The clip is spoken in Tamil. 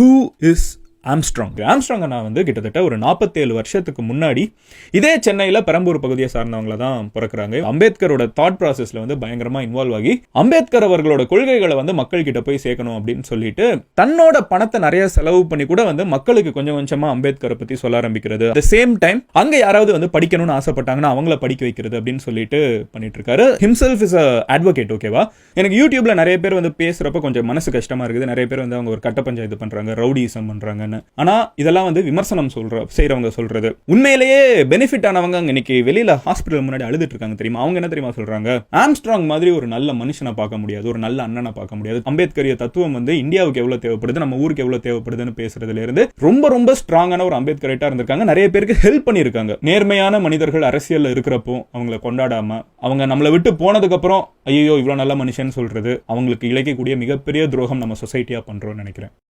ஹூ இஸ் ஆம்ஸ்ட்ராங் நான் வந்து கிட்டத்தட்ட ஒரு 47 வருஷத்துக்கு முன்னாடி இதே சென்னையில் பெரம்பூர் பகுதியை சார்ந்தவங்கள தான் பிறக்கிறாங்க. அம்பேத்கரோட தாட் ப்ராசஸ்ல வந்து பயங்கரமா இன்வால்வ் ஆகி அம்பேத்கர் அவர்களோட கொள்கைகளை வந்து மக்கள் கிட்ட போய் சேர்க்கணும் அப்படின்னு சொல்லிட்டு தன்னோட பணத்தை நிறைய செலவு பண்ணி கூட வந்து மக்களுக்கு கொஞ்சம் கொஞ்சமா அம்பேத்கரை பத்தி சொல்ல ஆரம்பிக்கிறது. அட் த சேம் டைம் அங்க யாராவது வந்து படிக்கணும்னு ஆசைப்பட்டாங்கன்னா அவங்கள படிக்க வைக்கிறது அப்படின்னு சொல்லிட்டு பண்ணிட்டு இருக்காரு. Himself is advocate. ஓகேவா, எனக்கு யூடியூப்ல நிறைய பேர் வந்து பேசுறப்ப கொஞ்சம் மனசு கஷ்டமா இருக்குது. நிறைய பேர் வந்து அவங்க ஒரு கட்ட பஞ்சாயத்து பண்றாங்க, ரவுடிசம் பண்றாங்க. ஆனா இதெல்லாம் வந்து விமர்சனம் செய்றவங்க சொல்றது. உண்மையிலேயே பெனிஃபிட் ஆனவங்க இன்னைக்கு வெளியில ஹாஸ்பிடல் முன்னாடி அழுதுட்டு இருக்காங்க தெரியுமா? அவங்க என்ன தெரியுமா சொல்றாங்க? ஆம்ஸ்ட்ராங் மாதிரி ஒரு நல்ல மனுஷனை பார்க்க முடியாது, ஒரு நல்ல அண்ணனை பார்க்க முடியாது. அம்பேத்கரிய தத்துவம் வந்து இந்தியாவுக்கு எவ்வளவு தேவைப்படுது, நம்ம ஊருக்கு எவ்வளவு தேவைப்படுதுன்னு பேசுறதுல இருந்து ரொம்ப ஸ்ட்ராங்கான ஒரு அம்பேத்கரைட்டா இருந்திருக்காங்க. நிறைய பேருக்கு ஹெல்ப் பண்ணிருக்காங்க. நேர்மையான மனிதர்கள் அரசியல்ல இருக்கிறப்போ அவங்கள கொண்டாடாம அவங்க நம்மளை விட்டு போனதுக்கு அப்புறம் ஐயோ இவ்வளவு நல்ல மனுஷன் சொல்றது அவங்களுக்கு இழைக்கக்கூடிய மிகப்பெரிய துரோகம் நம்ம சொசைட்டியா பண்றோம்னு நினைக்கிறேன்.